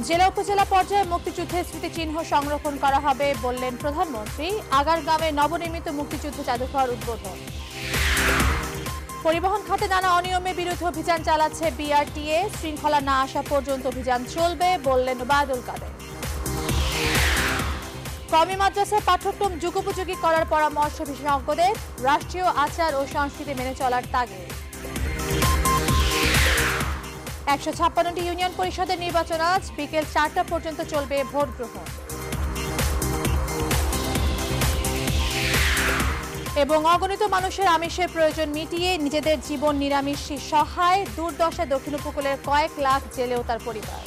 জেলা উপজেলা পর্যায়ে মুক্তিযুদ্ধের স্মৃতিচিহ্ন সংরক্ষণ করা হবে বললেন প্রধানমন্ত্রী। আগারগাঁওয়ে নবনির্মিত মুক্তিযুদ্ধ জাদুঘর উদ্বোধন। পরিবহন খাতে নানা অনিয়মের বিরুদ্ধে অভিযান চালাচ্ছে বিআরটিএ। শৃঙ্খলা না আসা পর্যন্ত অভিযান চলবে বললেন ওবায়দুল কাদের। কওমি মাদ্রাসার পাঠ্যক্রম যুগোপযোগী করার পরামর্শ বিশেষজ্ঞদের। রাষ্ট্রীয় আচার ও সংস্কৃতি মেনে চলার তাগিদ। 156টি ইউনিয়ন পরিষদের নির্বাচন আজ বিকেল 4টা পর্যন্ত চলবে ভোট গ্রহণ। এবং অগণিত মানুষের আমিষের প্রয়োজন মিটিয়ে নিজেদের জীবন নিরামিষে সহায়। দুর্দশায় দক্ষিণ উপকূলের কয়েক লাখ জেলে ও তার পরিবার।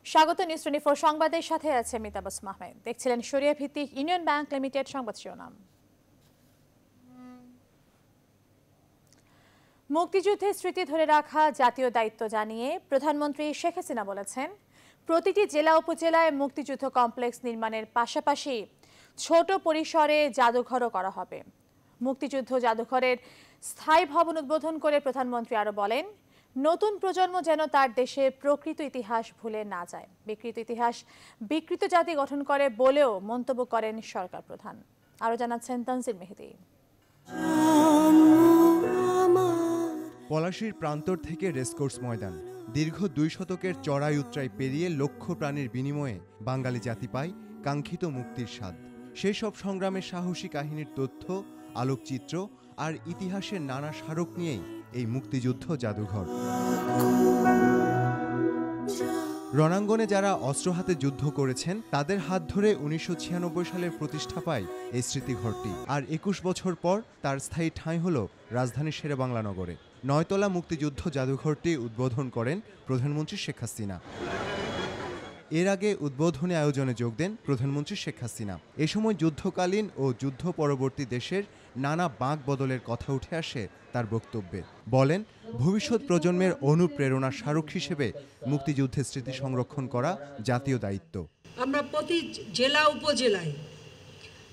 স্বাগত নিউজ 24 সংবাদের সাথে আছে মিতাবাস মাহমেদ। দেখছিলেন শরিয়া ভিত্তিক ইউনিয়ন ব্যাংক লিমিটেড সংবাদ শিরোনাম। মুক্তিযুদ্ধের স্মৃতি ধরে রাখা জাতীয় দায়িত্ব জানিয়ে প্রধানমন্ত্রী শেখ হাসিনা বলেছেন, প্রতিটি জেলা উপজেলায় মুক্তিযুদ্ধ কমপ্লেক্স নির্মাণের পাশাপাশি ছোট পরিসরে জাদুঘরও করা হবে। মুক্তিযুদ্ধ জাদুঘরের স্থায়ী ভবন উদ্বোধন করে প্রধানমন্ত্রী আরো বলেন, নতুন প্রজন্ম যেন তার দেশের প্রকৃত ইতিহাস ভুলে না যায়। বিকৃত ইতিহাস বিকৃত জাতি গঠন করে বলেও মন্তব্য করেন সরকার প্রধান। আরো জানাচ্ছেন তানজিল মেহেদী। পলাশীর প্রান্তর থেকে রেসকোর্স ময়দান, দীর্ঘ 2 শতকের চড়াই উতরাই পেরিয়ে লক্ষ প্রাণীর বিনিময়ে বাঙালি জাতি পায় কাঙ্ক্ষিত মুক্তির স্বাদ। সেই সব সংগ্রামের সাহসী কাহিনীর তথ্য, আলোকচিত্র আর ইতিহাসের নানা স্মারক নিয়েই এই মুক্তিযুদ্ধ জাদুঘর। রণাঙ্গনে যারা অস্ত্র হাতে যুদ্ধ করেছেন তাদের হাত ধরে 1996 সালের প্রতিষ্ঠা পায় এই স্মৃতিঘরটি। আর 21 বছর পর তার স্থায়ী ঠাঁই হল রাজধানীর শেরেবাংলা নগরে। 9তলা মুক্তিযুদ্ধ জাদুঘরটি উদ্বোধন করেন প্রধানমন্ত্রী শেখ হাসিনা। এর আগে উদ্বোধনী আয়োজনে যোগ দেন প্রধানমন্ত্রী শেখ হাসিনা। এ সময় যুদ্ধকালীন ও যুদ্ধ পরবর্তী দেশের নানা বাঁক বদলের কথা উঠে আসে তার বক্তব্যে। বলেন, ভবিষ্যৎ প্রজন্মের অনুপ্রেরণার স্মারক হিসেবে মুক্তিযুদ্ধের স্মৃতি সংরক্ষণ করা জাতীয় দায়িত্ব। আমরা প্রতি জেলা উপজেলায়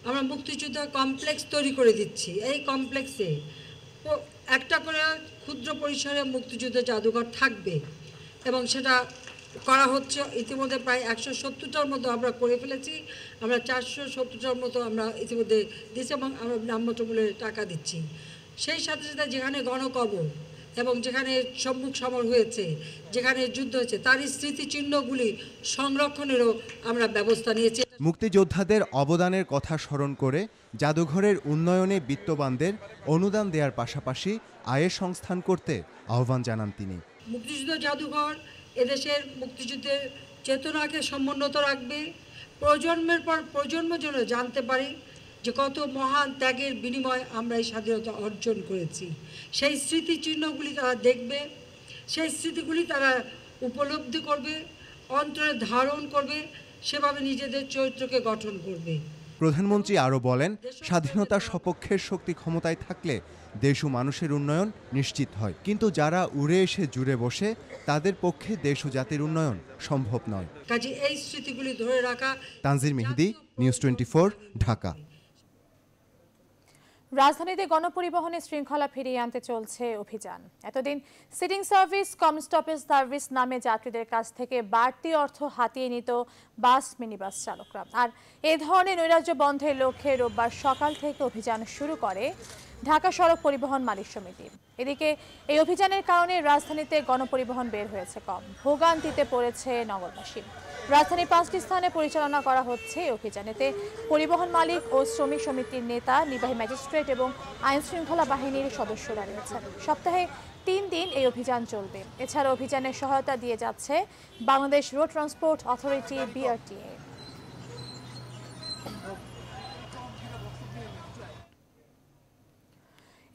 আমরা মুক্তিযুদ্ধ কমপ্লেক্স তৈরি করে দিচ্ছি। এই কমপ্লেক্সে একটা করে ক্ষুদ্র পরিসরে মুক্তিযুদ্ধ জাদুঘর থাকবে এবং সেটা করা হচ্ছে। ইতিমধ্যে প্রায় 170টার মতো আমরা করে ফেলেছি। আমরা 470টার মতো আমরা ইতিমধ্যে দিচ্ছি এবং আমরা নামমাত্র মূল্যে টাকা দিচ্ছি। সেই সাথে সাথে যেখানে গণকবর এবং যেখানে সম্মুখ সমর হয়েছে, যেখানে যুদ্ধ হয়েছে, তারই স্মৃতিচিহ্নগুলি সংরক্ষণেরও আমরা ব্যবস্থা নিয়েছি। মুক্তিযোদ্ধাদের অবদানের কথা স্মরণ করে জাদুঘরের উন্নয়নে বিত্তবানদের অনুদান দেওয়ার পাশাপাশি আয়ের সংস্থান করতে আহ্বান জানান তিনি। মুক্তিযুদ্ধ জাদুঘর এদেশের মুক্তিযুদ্ধের চেতনাকে সমুন্নত রাখবে। প্রজন্মের পর প্রজন্ম যেন জানতে পারি যে কত মহান ত্যাগের বিনিময়ে আমরা এই স্বাধীনতা অর্জন করেছি। সেই স্মৃতিচিহ্নগুলি তারা দেখবে, সেই স্মৃতিগুলি তারা উপলব্ধি করবে, অন্তরে ধারণ করবে, সেভাবে নিজেদের চরিত্রকে গঠন করবে। প্রধানমন্ত্রী আরও বলেন, স্বাধীনতার সপক্ষের শক্তি ক্ষমতায় থাকলে দেশ ও মানুষের উন্নয়ন নিশ্চিত হয়, কিন্তু যারা উড়ে এসে জুড়ে বসে তাদের পক্ষে দেশ ও জাতির উন্নয়ন সম্ভব নয়। কাজে এই স্মৃতিগুলি ধরে রাখা। তানজির মেহেদী, নিউজ 24, ঢাকা। রাজধানীতে গণপরিবহনে শৃঙ্খলা ফিরিয়ে আনতে চলছে অভিযান। এতদিন সিটিং সার্ভিস, কম স্টপেজ সার্ভিস নামে যাত্রীদের কাছ থেকে বাড়তি অর্থ হাতিয়ে নিত বাস, মিনিবাস চালকরা। আর এ ধরনের নৈরাজ্য বন্ধের লক্ষ্যে রোববার সকাল থেকে অভিযান শুরু করে ঢাকা সড়ক পরিবহন মালিক সমিতি। এদিকে এই অভিযানের কারণে রাজধানীতে গণপরিবহন বের হয়েছে কম, ভোগান্তিতে পড়েছে নগরবাসী। রাজধানীর 5টি স্থানে পরিচালনা করা হচ্ছে এই অভিযানেতে পরিবহন মালিক ও শ্রমিক সমিতির নেতা, নির্বাহী ম্যাজিস্ট্রেট এবং আইন শৃঙ্খলা বাহিনীর সদস্যরা রয়েছেন। সপ্তাহে 3 দিন এই অভিযান চলবে। এছাড়া অভিযানে সহায়তা দিয়ে যাচ্ছে Bangladesh road transport authority, BRTA.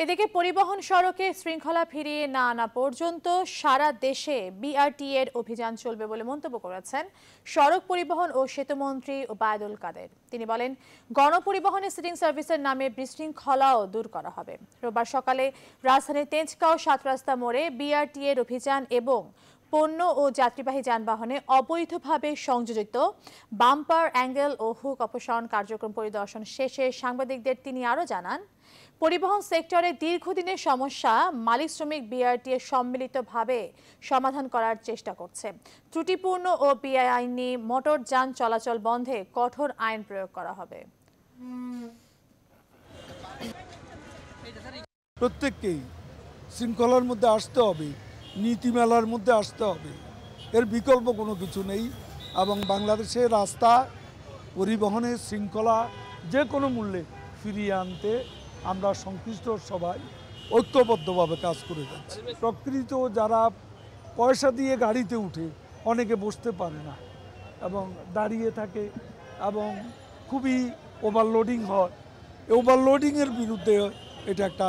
এদিকে পরিবহন সড়কে শৃঙ্খলা ফিরিয়ে না আনা পর্যন্ত সারা দেশে বিআরটিএ এর অভিযান চলবে বলে মন্তব্য করেছেন সড়ক পরিবহন ও সেতুমন্ত্রী ওবায়দুল কাদের। তিনি বলেন, গণপরিবহনে সিটিং সার্ভিসের নামে বিশৃঙ্খলাও দূর করা হবে। রোববার সকালে রাজধানীর তেজগাঁও 7 রাস্তা মোড়ে বিআরটিএ এর অভিযান এবং পণ্য ও যাত্রীবাহী যানবাহনে অবৈধভাবে সংযোজিত বাম্পার, অ্যাঙ্গেল ও হুক অপসারণ কার্যক্রম পরিদর্শন শেষে সাংবাদিকদের তিনি আরও জানান, পরিবহন সেক্টরে দীর্ঘদিনের সমস্যা মালিক শ্রমিক বিআরটিএ সম্মিলিতভাবে সমাধান করার চেষ্টা করছে। ত্রুটিপূর্ণ ও বেআইনি মোটর যান চলাচল বন্ধে কঠোর আইন প্রয়োগ করা হবে। প্রত্যেককেই শৃঙ্খলার মধ্যে আসতে হবে, নীতিমালার মধ্যে আসতে হবে, এর বিকল্প কোনো কিছু নেই। এবং বাংলাদেশের রাস্তা পরিবহনের শৃঙ্খলা যে কোনো মূল্যে ফিরিয়ে আনতে আমরা সংশ্লিষ্ট সবাই ঐক্যবদ্ধভাবে কাজ করে যাচ্ছি। প্রকৃত যারা পয়সা দিয়ে গাড়িতে উঠে অনেকে বসতে পারে না এবং দাঁড়িয়ে থাকে এবং খুবই ওভারলোডিং হয়, ওভারলোডিংয়ের বিরুদ্ধে এটা একটা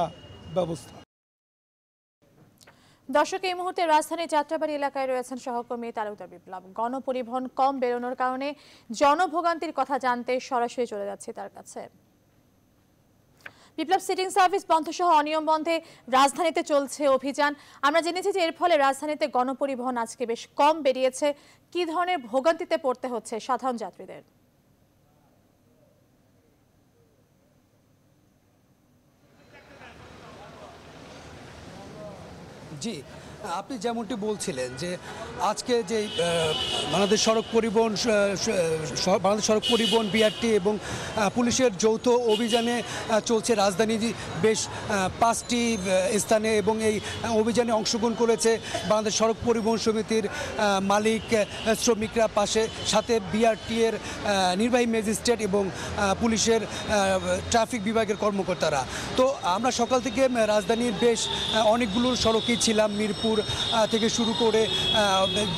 ব্যবস্থা। দর্শক, এই মুহূর্তে রাজধানীর যাত্রাবাড়ি এলাকায় রয়েছেন সহকর্মী তালুকদার বিপ্লব। গণপরিবহন কম বেরোনোর কারণে জনভোগান্তির কথা জানতে সরাসরি চলে যাচ্ছে তার কাছে। বিপ্লব, সিটিং সার্ভিস বন্ধ সহ অনিয়ম বন্ধে রাজধানীতে চলছে অভিযান। আমরা জেনেছি যে এর ফলে রাজধানীতে গণপরিবহন আজকে বেশ কম বেরিয়েছে। কি ধরনের ভোগান্তিতে পড়তে হচ্ছে সাধারণ যাত্রীদের? জি, আপনি যেমনটি বলছিলেন যে আজকে যে বাংলাদেশ সড়ক পরিবহন বিআরটি এবং পুলিশের যৌথ অভিযানে চলছে রাজধানী বেশ 5টি স্থানে, এবং এই অভিযানে অংশগ্রহণ করেছে বাংলাদেশ সড়ক পরিবহন সমিতির মালিক শ্রমিকরা, সাথে বিআরটি এর নির্বাহী ম্যাজিস্ট্রেট এবং পুলিশের ট্রাফিক বিভাগের কর্মকর্তারা। তো আমরা সকাল থেকে রাজধানীর বেশ অনেকগুলো সড়কেই ছিলাম, মিরপুর থেকে শুরু করে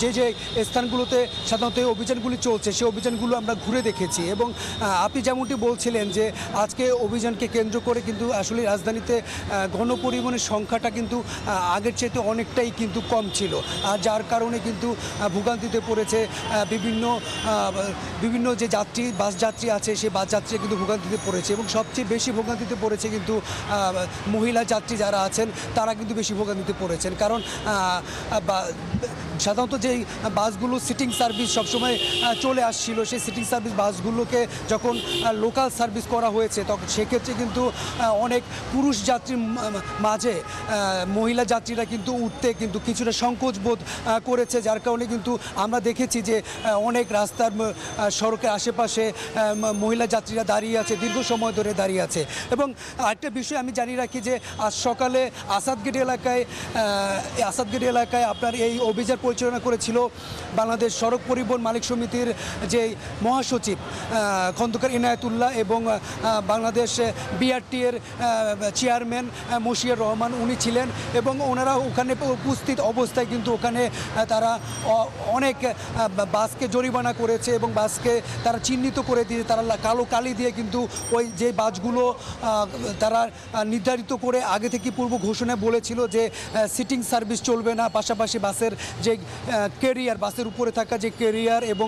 যে যে স্থানগুলোতে সাধারণত এই অভিযানগুলি চলছে সেই অভিযানগুলো আমরা ঘুরে দেখেছি। এবং আপনি যেমনটি বলছিলেন যে আজকে অভিযানকে কেন্দ্র করে কিন্তু আসলে রাজধানীতে গণপরিবহনের সংখ্যাটা কিন্তু আগের চাইতে অনেকটাই কিন্তু কম ছিল, আর যার কারণে কিন্তু ভোগান্তিতে পড়েছে বিভিন্ন যে বাস যাত্রী আছে সেই বাস যাত্রী কিন্তু ভোগান্তিতে পড়েছে, এবং সবচেয়ে বেশি ভোগান্তিতে পড়েছে কিন্তু মহিলা যাত্রী যারা আছেন তারা কিন্তু বেশি ভোগান্তিতে পড়েছেন। কারণ সাধারণত যেই বাসগুলো সিটিং সার্ভিস সবসময় চলে আসছিল, সেই সিটিং সার্ভিস বাসগুলোকে যখন লোকাল সার্ভিস করা হয়েছে তখন সেক্ষেত্রে কিন্তু অনেক পুরুষ যাত্রীর মাঝে মহিলা যাত্রীরা কিন্তু উঠতে কিন্তু কিছুটা সংকোচ বোধ করেছে, যার কারণে কিন্তু আমরা দেখেছি যে অনেক রাস্তার সড়কের আশেপাশে মহিলা যাত্রীরা দাঁড়িয়ে আছে, দীর্ঘ সময় ধরে দাঁড়িয়ে আছে। এবং আরেকটা বিষয় আমি জানিয়ে রাখি যে আজ সকালে আসাদগেট এলাকায় আপনার এই অভিযান পরিচালনা করেছিল বাংলাদেশ সড়ক পরিবহন মালিক সমিতির যে মহাসচিব খন্দকার ইনায়েতুল্লাহ এবং বাংলাদেশ বিআরটি এর চেয়ারম্যান মশিউর রহমান, উনি ছিলেন এবং ওনারা ওখানে উপস্থিত অবস্থায় কিন্তু ওখানে তারা অনেক বাসকে জরিমানা করেছে এবং বাসকে তারা চিহ্নিত করে দিয়ে তারা কালো কালি দিয়ে কিন্তু ওই যে বাসগুলো তারা নির্ধারিত করে আগে থেকে পূর্ব ঘোষণায় বলেছিল যে সিটিং সার্ভিস চলবে না, পাশাপাশি বাসের যে ক্যারিয়ার, বাসের উপরে থাকা যে ক্যারিয়ার এবং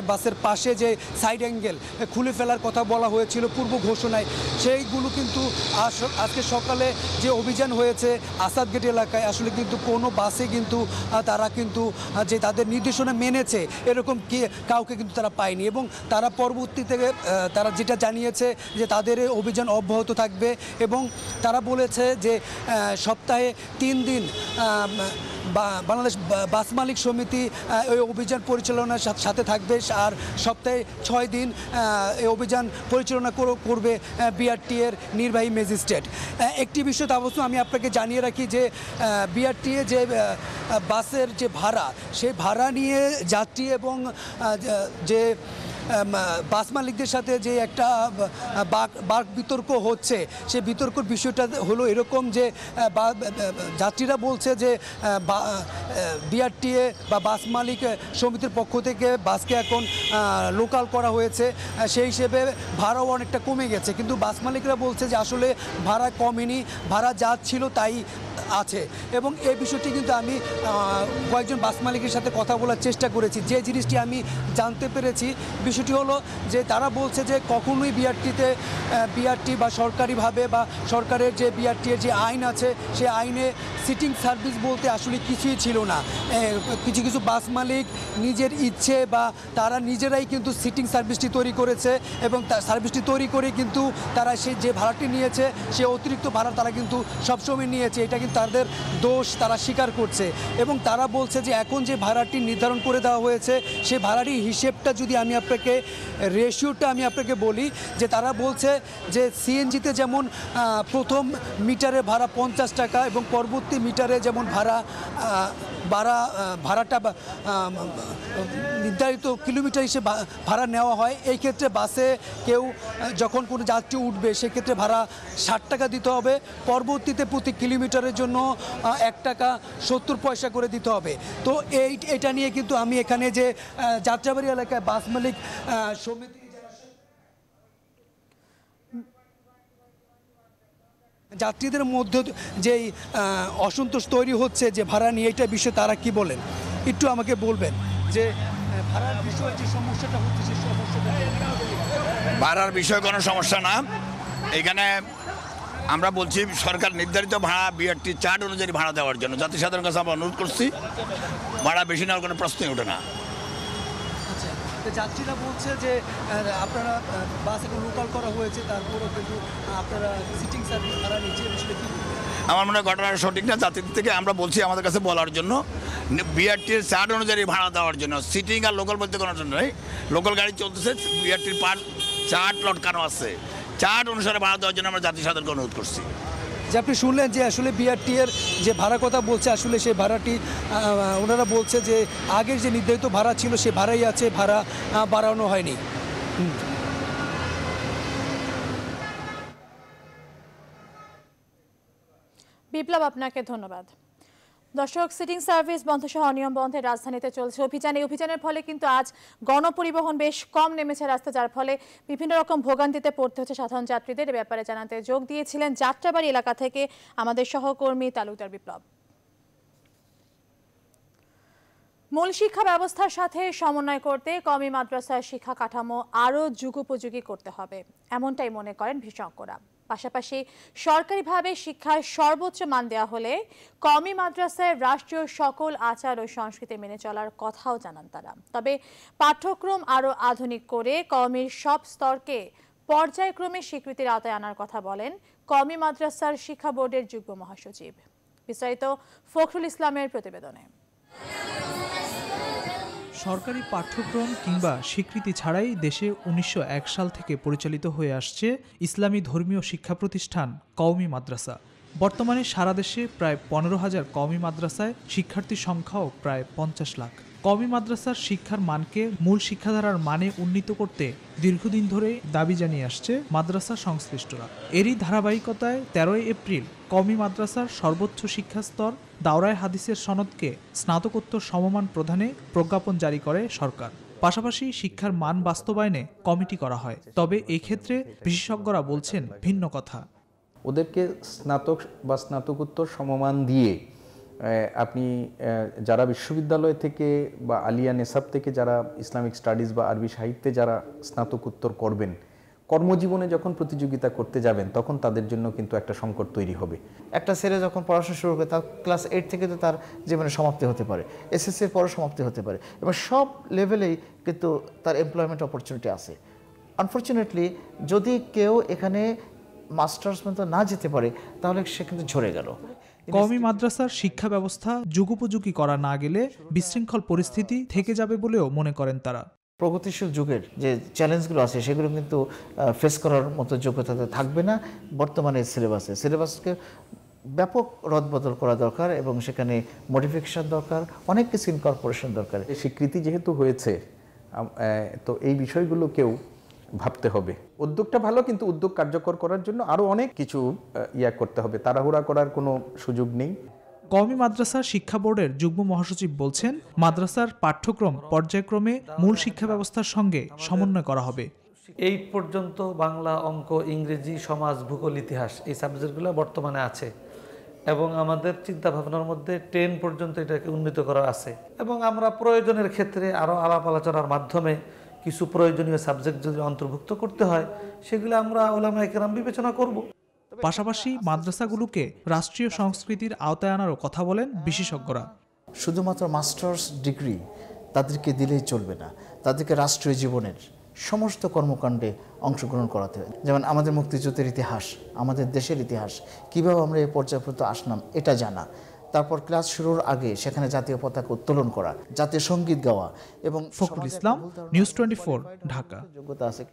বাসের পাশে যে সাইড অ্যাঙ্গেল খুলে ফেলার কথা বলা হয়েছিল পূর্ব ঘোষণায়, সেইগুলো কিন্তু আজকে সকালে যে অভিযান হয়েছে আসাদগেট এলাকায় আসলে কিন্তু কোনো বাসে কিন্তু তারা কিন্তু যে তাদের নির্দেশনা মেনেছে এরকম কাউকে কিন্তু তারা পায়নি। এবং তারা পরবর্তীতে তারা যেটা জানিয়েছে যে তাদের অভিযান অব্যাহত থাকবে, এবং তারা বলেছে যে সপ্তাহে 3 দিন বাংলাদেশ বাস মালিক সমিতি এই অভিযান পরিচালনার সাথে থাকবে, আর সপ্তাহে 6 দিন এই অভিযান পরিচালনা করবে বিআরটি এর নির্বাহী ম্যাজিস্ট্রেট। একটি বিষয় অবশ্য আমি আপনাকে জানিয়ে রাখি যে বিআরটি এ যে বাসের যে ভাড়া, সেই ভাড়া নিয়ে যাত্রী এবং যে বাস মালিকদের সাথে যে একটা বাক বিতর্ক হচ্ছে, সেই বিতর্কের বিষয়টা হলো এরকম যে যাত্রীরা বলছে যে বিআরটিএ বা বাস মালিক সমিতির পক্ষ থেকে বাসকে এখন লোকাল করা হয়েছে, সেই হিসেবে ভাড়াও অনেকটা কমে গেছে, কিন্তু বাস মালিকরা বলছে যে আসলে ভাড়া কমেনি, ভাড়া যা ছিল তাই আছে। এবং এই বিষয়টি কিন্তু আমি কয়েকজন বাস মালিকের সাথে কথা বলার চেষ্টা করেছি, যে জিনিসটি আমি জানতে পেরেছি বিষয়টি বিষয়টি হলো যে তারা বলছে যে কখনোই বিআরটি বা সরকারিভাবে বা সরকারের যে বিআরটির যে আইন আছে সে আইনে সিটিং সার্ভিস বলতে আসলে কিছুই ছিল না। কিছু কিছু বাস মালিক নিজের ইচ্ছে বা তারা নিজেরাই কিন্তু সিটিং সার্ভিসটি তৈরি করেছে এবং সার্ভিসটি তৈরি করে কিন্তু তারা যে ভাড়াটি নিয়েছে সে অতিরিক্ত ভাড়া তারা কিন্তু সবসময় নিয়েছে, এটা কিন্তু তাদের দোষ তারা স্বীকার করছে। এবং তারা বলছে যে এখন যে ভাড়াটি নির্ধারণ করে দেওয়া হয়েছে সেই ভাড়াটির হিসেবটা যদি আমি আপনাকে রেশিওটা আমি আপনাকে বলি যে তারা বলছে যে সিএনজিতে যেমন প্রথম মিটারে ভাড়া 50 টাকা এবং পরবর্তী মিটারে যেমন ভাড়াটা নির্ধারিত কিলোমিটার হিসেবে ভাড়া নেওয়া হয়। এই ক্ষেত্রে বাসে কেউ যখন কোনো যাত্রী উঠবে সেক্ষেত্রে ভাড়া 60 টাকা দিতে হবে, পরবর্তীতে প্রতি কিলোমিটারের জন্য 1 টাকা 70 পয়সা করে দিতে হবে। তো এটা নিয়ে কিন্তু আমি এখানে যে যাত্রাবাড়ি এলাকায় বাস মালিক সমিতি যাত্রীদের মধ্যে যেই অসন্তোষ তৈরি হচ্ছে যে ভাড়া নিয়ে এটা বিষয়ে তারা কি বলেন একটু আমাকে বলবেন যে ভাড়ার বিষয়ে যে সমস্যাটা হচ্ছে সেই সমস্যাটা। ভাড়ার বিষয়ে কোনো সমস্যা না, এখানে আমরা বলছি সরকার নির্ধারিত ভাড়া বিআরটি চার্ট অনুযায়ী ভাড়া দেওয়ার জন্য জাতি সাধারণ কাছে আমরা অনুরোধ করছি, ভাড়া বেশি নেওয়ার কোনো প্রশ্নই ওঠে না। যাত্রীরা বলছে যে আপনারা বাস এখন লোকাল করা হয়েছে তারপরেও কিন্তু আপনারা সিটিং সার্ভিস ভাড়া নিচ্ছে, বিষয়টা কি? আমার মনে হয় ঘটনাটা সঠিক না। যাত্রীদের থেকে আমরা বলছি আমাদের কাছে বলার জন্য বিআরটির চার্ট অনুযায়ী ভাড়া দেওয়ার জন্য, সিটিং আর লোকাল বলতে কোনো জন্য নয়। লোকাল গাড়ি চলতেছে, বিআরটির চার্ট লটকানো আছে, চার্ট অনুসারে ভাড়া দেওয়ার জন্য আমরা জাতি সাধারণকে অনুরোধ করছি। যে আপনি শুনলেন যে আসলে বিআরটি এর যে ভাড়া কথা বলছে আসলে সেই ভাড়াটি ওনারা বলছে যে আগের যে নির্ধারিত ভাড়া ছিল সে ভাড়াই আছে, ভাড়া বাড়ানো হয়নি। বিপ্লব, আপনাকে ধন্যবাদ। দর্শক, সিটিং সার্ভিস বন্ধ সহ অনিয়ম বন্ধে রাজধানীতে চলছে অভিযান। এই অভিযানের ফলে কিন্তু আজ গণপরিবহন বেশ কম নেমেছে রাস্তা, যার ফলে বিভিন্ন রকম ভোগান্তিতে পড়তে হচ্ছে সাধারণ যাত্রীদের। এ ব্যাপারে জানাতে যোগ দিয়েছিলেন যাত্রাবাড়ি এলাকা থেকে আমাদের সহকর্মী তালুকদার বিপ্লব। মূল শিক্ষা ব্যবস্থার সাথে সমন্বয় করতে কওমি মাদ্রাসার শিক্ষা কাঠামো আরও যুগোপযোগী করতে হবে, এমনটাই মনে করেন বিশেষজ্ঞরা। পাশাপাশি সরকারিভাবে শিক্ষার সর্বোচ্চ মান দেওয়া হলে কওমি মাদ্রাসায় রাষ্ট্রীয় সকল আচার ও সংস্কৃতি মেনে চলার কথাও জানান তারা। তবে পাঠ্যক্রম আরও আধুনিক করে কওমির সব স্তরকে পর্যায়ক্রমে স্বীকৃতির আওতায় আনার কথা বলেন কওমি মাদ্রাসার শিক্ষা বোর্ডের যুগ্ম মহাসচিব। বিস্তারিত ফখরুল ইসলামের প্রতিবেদনে। সরকারি পাঠ্যক্রম কিংবা স্বীকৃতি ছাড়াই দেশে ১৯০১ সাল থেকে পরিচালিত হয়ে আসছে ইসলামী ধর্মীয় শিক্ষা প্রতিষ্ঠান কওমি মাদ্রাসা। বর্তমানে সারা দেশে প্রায় ১৫,০০০ কওমি মাদ্রাসায় শিক্ষার্থীর সংখ্যাও প্রায় ৫০ লাখ। কওমি মাদ্রাসার শিক্ষার মানকে মূল শিক্ষাধারার মানে উন্নীত করতে দীর্ঘদিন ধরে দাবি জানিয়ে আসছে মাদ্রাসা সংশ্লিষ্টরা। এরই ধারাবাহিকতায় ১৩ এপ্রিল কওমি মাদ্রাসার সর্বোচ্চ শিক্ষাস্তর দাওরায়ে হাদিসের সনদকে স্নাতকোত্তর সমমান প্রদানে প্রজ্ঞাপন জারি করে সরকার। পাশাপাশি শিক্ষার মান বাস্তবায়নে কমিটি করা হয়। তবে এই ক্ষেত্রে বিশেষজ্ঞরা বলছেন ভিন্ন কথা। ওদেরকে স্নাতক বা স্নাতকোত্তর সমমান দিয়ে আপনি যারা বিশ্ববিদ্যালয় থেকে বা আলিয়া নেসাব থেকে যারা ইসলামিক স্টাডিজ বা আরবি সাহিত্যে যারা স্নাতকোত্তর করবেন, কর্মজীবনে যখন প্রতিযোগিতা করতে যাবেন তখন তাদের জন্য কিন্তু একটা সংকট তৈরি হবে। একটা ছেলে যখন পড়াশোনা শুরু করে তার ক্লাস 8 থেকে তো তার জীবনে সমাপ্তি হতে পারে, এসএসসির পরও সমাপ্তি হতে পারে, এবং সব লেভেলেই কিন্তু তার এমপ্লয়মেন্ট অপরচুনিটি আছে। আনফর্চুনেটলি যদি কেউ এখানে মাস্টার্স পর্যন্ত না যেতে পারে তাহলে সে কিন্তু ঝরে গেল। কওমি মাদ্রাসার শিক্ষা ব্যবস্থা যুগোপযোগী করা না গেলে বিশৃঙ্খল পরিস্থিতি থেকে যাবে বলেও মনে করেন তারা। প্রগতিশীল যুগের যে চ্যালেঞ্জগুলো আছে সেগুলো কিন্তু ফেস করার মতো যোগ্যতা থাকবে না বর্তমানে সিলেবাসকে ব্যাপক রদবদল করা দরকার এবং সেখানে মডিফিকেশন দরকার, অনেক কিছু ইনকর্পোরেশন দরকার। স্বীকৃতি যেহেতু হয়েছে তো এই বিষয়গুলোকেও ভাবতে হবে। উদ্যোগটা ভালো, কিন্তু উদ্যোগ কার্যকর করার জন্য আরও অনেক কিছু করতে হবে, তাড়াহুড়া করার কোনো সুযোগ নেই। কওমি মাদ্রাসা শিক্ষা বোর্ডের যুগ্ম মহাসচিব বলছেন, মাদ্রাসার পাঠ্যক্রম পর্যায়ক্রমে মূল শিক্ষা ব্যবস্থার সঙ্গে সমন্বয় করা হবে। 8 পর্যন্ত বাংলা, অঙ্ক, ইংরেজি, সমাজ, ভূগোল, ইতিহাস এই সাবজেক্টগুলো বর্তমানে আছে এবং আমাদের চিন্তা ভাবনার মধ্যে 10 পর্যন্ত এটাকে উন্নীত করা আছে এবং আমরা প্রয়োজনের ক্ষেত্রে আরও আলাপ আলোচনার মাধ্যমে কিছু প্রয়োজনীয় সাবজেক্ট যদি অন্তর্ভুক্ত করতে হয় সেগুলো আমরা উলামায়ে কেরাম বিবেচনা করব। পাশাপাশি মাদ্রাসাগুলোকে রাষ্ট্রীয় সংস্কৃতির আওতায় আনারও কথা বলেন বিশেষজ্ঞরা। শুধুমাত্র মাস্টার্স ডিগ্রি তাদেরকে দিলেই চলবে না, তাদেরকে রাষ্ট্রীয় জীবনের সমস্ত কর্মকাণ্ডে অংশগ্রহণ করাতে হবে। যেমন আমাদের মুক্তিযুদ্ধের ইতিহাস, আমাদের দেশের ইতিহাস, কীভাবে আমরা এই পর্যায়ে পর্যন্ত আসলাম এটা জানা, তারপর ক্লাস শুরুর আগে সেখানে জাতীয় পতাকা উত্তোলন করা, জাতীয় সঙ্গীত গাওয়া এবং ফখরুল ইসলাম, নিউজ 24, ঢাকা। যোগ্যতা আছে।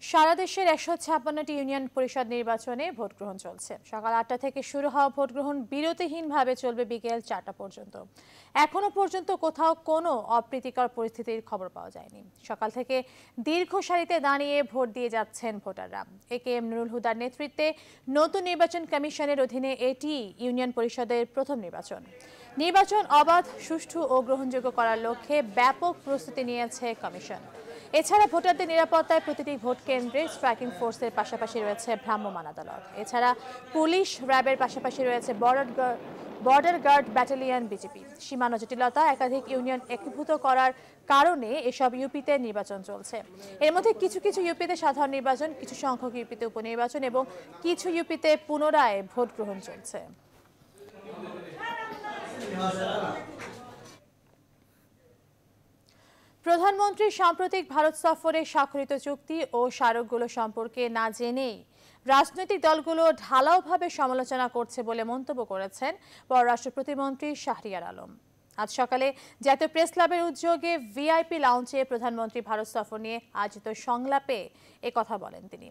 সারা দেশের 156টি ইউনিয়ন পরিষদ নির্বাচনে ভোট গ্রহণ চলছে। সকাল 8টা থেকে শুরু হওয়া ভোট গ্রহণ বিরতিহীনভাবে চলবে বিকেল 4টা পর্যন্ত। এখনো পর্যন্ত কোথাও কোনো অপ্রীতিকর পরিস্থিতির খবর পাওয়া যায়নি। সকাল থেকে দীর্ঘ সারিতে দাঁড়িয়ে ভোট দিয়ে যাচ্ছেন ভোটাররা। একেএম নুরুল হুদার নেতৃত্বে নতুন নির্বাচন কমিশনের অধীনে এটি ইউনিয়ন পরিষদের প্রথম নির্বাচন। নির্বাচন অবাধ, সুষ্ঠু ও গ্রহণযোগ্য করার লক্ষ্যে ব্যাপক প্রস্তুতি নিয়েছে কমিশন। এছাড়া ভোটারদের নিরাপত্তায় প্রতিটি ভোট কেন্দ্রে স্ট্রাইকিং ফোর্সের পাশাপাশি রয়েছে ভ্রাম্যমাণ আদালত। এছাড়া পুলিশ, র্যাবের পাশাপাশি রয়েছে বর্ডার গার্ড ব্যাটালিয়ন, বিজিপি। সীমানা জটিলতা, একাধিক ইউনিয়ন একীভূত করার কারণে এসব ইউপিতে নির্বাচন চলছে। এর মধ্যে কিছু কিছু ইউপিতে সাধারণ নির্বাচন, কিছু সংখ্যক ইউপিতে উপনির্বাচন এবং কিছু ইউপিতে পুনরায় ভোট গ্রহণ চলছে। প্রধানমন্ত্রী সাম্প্রতিক ভারত সফরে স্বাক্ষরিত চুক্তি ও স্মারকগুলো সম্পর্কে না জেনেই রাজনৈতিক দলগুলো ঢালাওভাবে সমালোচনা করছে বলে মন্তব্য করেছেন পররাষ্ট্র প্রতিমন্ত্রী শাহরিয়ার আলম। আজ সকালে জাতীয় প্রেস ক্লাবের উদ্যোগে ভিআইপি লাউঞ্জে প্রধানমন্ত্রী ভারত সফর নিয়ে আয়োজিত সংলাপে একথা বলেন তিনি।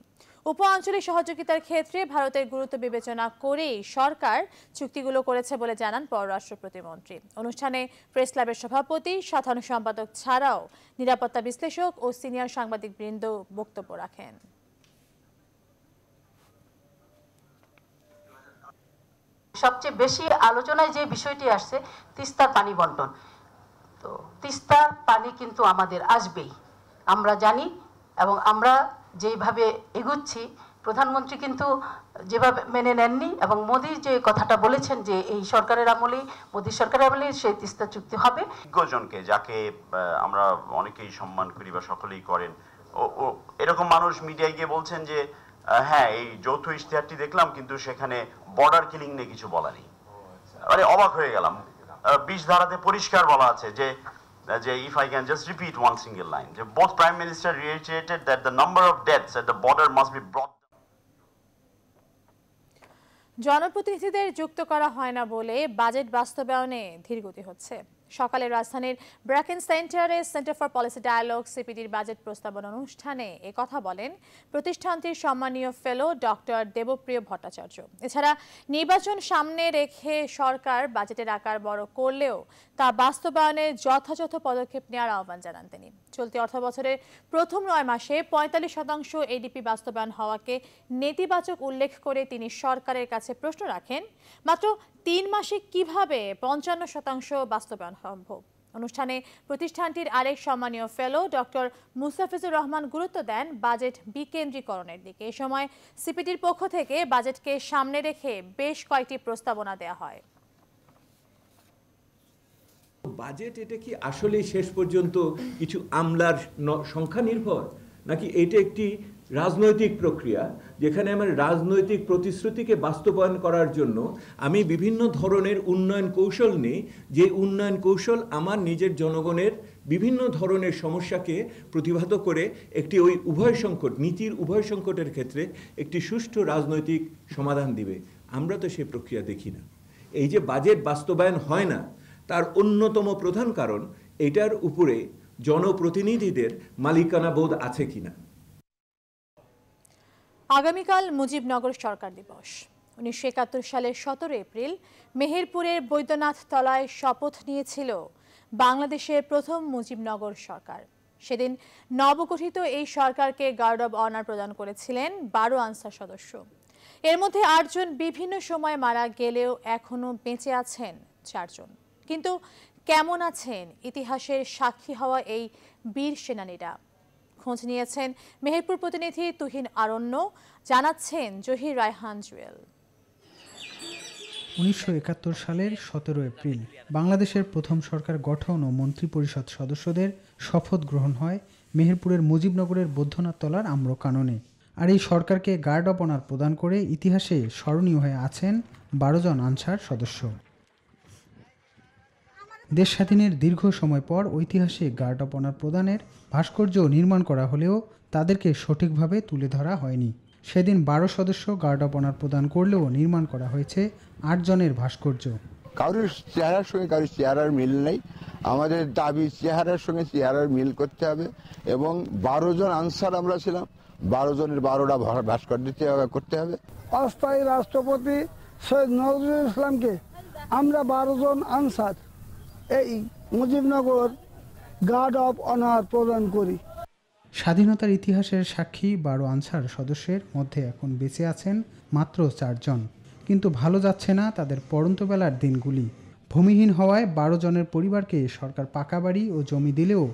উপ আঞ্চলিক সহযোগিতার ক্ষেত্রে ভারতের গুরুত্ব বিবেচনা করেই সরকার চুক্তিগুলো করেছে বলে জানান পররাষ্ট্র প্রতিমন্ত্রী। অনুষ্ঠানে প্রেস ক্লাবের সভাপতি, সাধারণ সম্পাদক ছাড়াও নিরাপত্তা বিশ্লেষক ও সিনিয়র সাংবাদিকবৃন্দ বক্তব্য রাখেন। সবচেয়ে বেশি আলোচনায় যে বিষয়টি আসছে তিস্তার পানি বন্টন। তো তিস্তার পানি কিন্তু আমাদের আসবেই, আমরা জানি, এবং আমরা যেভাবে এগুচ্ছি প্রধানমন্ত্রী কিন্তু যেভাবে মেনে নেননি, এবং মোদি যে কথাটা বলেছেন যে এই সরকারের আমলেই, মোদি সরকারের আমলেই সেই তিস্তা চুক্তি হবে। বিজ্ঞজনকে, যাকে আমরা অনেকেই সম্মান করি বা সকলেই করেন, ও এরকম মানুষ মিডিয়ায় গিয়ে বলছেন যে হ্যাঁ এই যৌথ ইশতেহারটি দেখলাম কিন্তু সেখানে বর্ডার কিলিং নিয়ে কিছু বলা নেই। মানে অবাক হয়ে গেলাম। 20 ধারাতে পরিষ্কার বলা আছে যে if I can just repeat one single line, যে both Prime Minister reiterated that the number of deaths at the border must be brought. জনপ্রতিনিধিদের যুক্ত করা হয় না বলে বাজেট বাস্তবায়নে ধীরগতি হচ্ছে। সকালে রাজধানীর ব্র্যাকেন সেন্টারে সেন্টার ফর পলিসি ডায়ালগ সিপিডির বাজেট প্রস্তাবনা অনুষ্ঠানে একথা বলেন প্রতিষ্ঠানটির সম্মানীয় ফেলো ডক্টর দেবপ্রিয় ভট্টাচার্য। এছাড়া নির্বাচন সামনে রেখে সরকার বাজেটের আকার বড় করলেও তা বাস্তবায়নে যথাযথ পদক্ষেপ নেওয়ার আহ্বান জানান তিনি। চলতি অর্থবছরের প্রথম 9 মাসে 45% এডিপি বাস্তবায়ন হওয়াকে নেতিবাচক উল্লেখ করে তিনি সরকারের কাছে প্রশ্ন রাখেন, মাত্র 3 মাসে কিভাবে 55% বাস্তবায়ন সম্ভব। অনুষ্ঠানে প্রতিষ্ঠানটির আরেক সম্মানীয় ফেলো ডক্টর মুস্তাফিজুর রহমান গুরুত্ব দেন বাজেট বিকেন্দ্রীকরণের দিকে। এ সময় সিপিডির পক্ষ থেকে বাজেটকে সামনে রেখে বেশ কয়েকটি প্রস্তাবনা দেওয়া হয়। বাজেট এটা কি আসলে শেষ পর্যন্ত কিছু আমলার সংখ্যা নির্ভর, নাকি এটা একটি রাজনৈতিক প্রক্রিয়া যেখানে আমার রাজনৈতিক প্রতিশ্রুতিকে বাস্তবায়ন করার জন্য আমি বিভিন্ন ধরনের উন্নয়ন কৌশল নিই, যে উন্নয়ন কৌশল আমার নিজের জনগণের বিভিন্ন ধরনের সমস্যাকে প্রতিভাত করে একটি ওই উভয় সংকট, নীতির উভয় সংকটের ক্ষেত্রে একটি সুষ্ঠু রাজনৈতিক সমাধান দিবে। আমরা তো সেই প্রক্রিয়া দেখি না। এই যে বাজেট বাস্তবায়ন হয় না তার অন্যতম প্রধান কারণ এটার উপরে জনপ্রতিনিধিদের মালিকানা বোধ আছে কিনা। আগামীকাল মুজিবনগর সরকার দিবস। 1971 সালের 17 এপ্রিল মেহেরপুরের বৈদ্যনাথ তলায় শপথ নিয়েছিল বাংলাদেশের প্রথম মুজিবনগর সরকার। সেদিন নবগঠিত এই সরকারকে গার্ড অব অনার প্রদান করেছিলেন 12 আনসার সদস্য। এর মধ্যে 8 জন বিভিন্ন সময় মারা গেলেও এখনো বেঁচে আছেন 4 জন। কিন্তু কেমন আছেন ইতিহাসের সাক্ষী হওয়া এই বীর সেনানীরা? খোঁজ নিয়েছেন মেহেরপুর প্রতিনিধি তুহিন আরণ্য, জানাচ্ছেন জহির রায়হান জুয়েল। 1971 সালের 17 এপ্রিল বাংলাদেশের প্রথম সরকার গঠন ও মন্ত্রিপরিষদ সদস্যদের শপথ গ্রহণ হয় মেহেরপুরের মুজিবনগরের বৈদ্যনাথ তলার আম্রকাননে। আর এই সরকারকে গার্ড অব অনার প্রদান করে ইতিহাসে স্মরণীয় হয়ে আছেন 12 জন আনসার সদস্য। দেশ স্বাধীনের দীর্ঘ সময় পর ঐতিহাসিক গার্ড অব অনার প্রদানের ভাস্কর্য নির্মাণ করা হলেও তাদেরকে সঠিকভাবে তুলে ধরা হয়নি। সেদিন 12 সদস্য গার্ড অব অনার প্রদান করলেও নির্মাণ করা হয়েছে 8 জনের ভাস্কর্য। কারোর চেহারার সঙ্গে কারোর চেহারার মিল নেই। আমাদের দাবি চেহারার সঙ্গে চেহারার মিল করতে হবে এবং 12 জন আনসার আমরা ছিলাম, 12 জনের 12টা ভাস্কর্য করতে হবে। অস্থায়ী রাষ্ট্রপতি সৈয়দ নজরুল ইসলামকে আমরা 12 জন আনসার এই মুজিবনগর গার্ড অব অনার প্রদান করি। স্বাধীনতার ইতিহাসের সাক্ষী 12 আনসার সদস্যের মধ্যে এখন বেঁচে আছেন মাত্র 4 জন। কিন্তু ভালো যাচ্ছে না তাদের পড়ন্তবেলার দিনগুলি। ভূমিহীন হওয়ায় 12 জনের পরিবারকে সরকার পাকা বাড়ি ও জমি দিলেও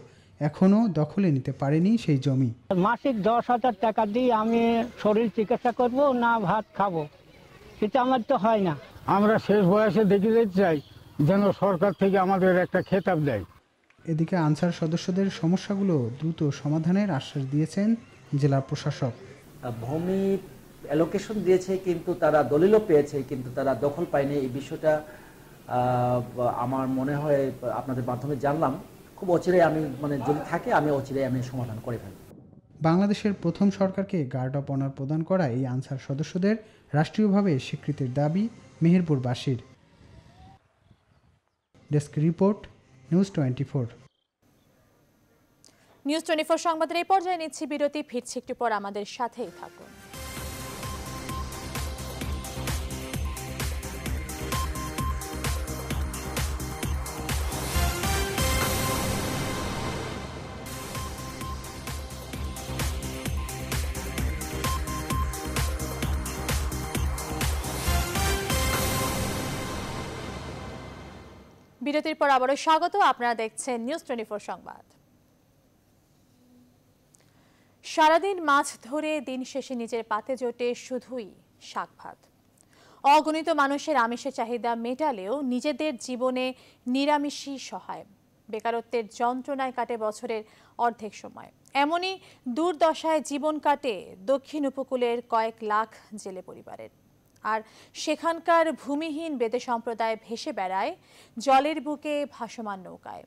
এখনও দখলে নিতে পারেনি সেই জমি। মাসিক 10,000 টাকা দিয়ে আমি শরীর চিকিৎসা করব না ভাত খাবো, সেটা আমার তো হয় না। আমরা শেষ বয়সে দেখে যেতে চাই যেন সরকার থেকে আমাদের একটা খেতাব দেয়। এদিকে আনসার সদস্যদের সমস্যাগুলো দ্রুত সমাধানের আশ্বাস দিয়েছেন জেলা প্রশাসক। ভূমি অ্যালোকেশন দিয়েছে কিন্তু তারা দলিলও পেয়েছে কিন্তু তারা দখল পায়নি। এই বিষয়টা আমার মনে হয় আপনাদের মাধ্যমে জানলাম, খুব অচিরেই আমি যদি থাকে আমি অচিরেই আমি সমাধান করে ফেলব। বাংলাদেশের প্রথম সরকারকে গার্ড অব অনার প্রদান করা এই আনসার সদস্যদের রাষ্ট্রীয়ভাবে স্বীকৃতির দাবি মেহেরপুরবাসীর। Desk report, news 24। নিউজ 24 সংবাদের এই পর্যায়ে নিচ্ছি বিরতি, ফিরছি একটু পর, আমাদের সাথেই থাকুন। বিরতির পর আবারও স্বাগত, আপনারা দেখছেন নিউজ 24 সংবাদ। সারাদিন মাছ ধরে দিন শেষে নিজের পাতে জোটে শুধুই শাক ভাত। অগণিত মানুষের আমিষের চাহিদা মেটালেও নিজেদের জীবনে নিরামিষই সহায়। বেকারত্বের যন্ত্রণায় কাটে বছরের অর্ধেক সময়। এমনই দুর্দশায় জীবন কাটে দক্ষিণ উপকূলের কয়েক লাখ জেলে পরিবারের। আর সেখানকার ভূমিহীন বেদে সম্প্রদায় ভেসে বেড়ায় জলের বুকে ভাসমান নৌকায়।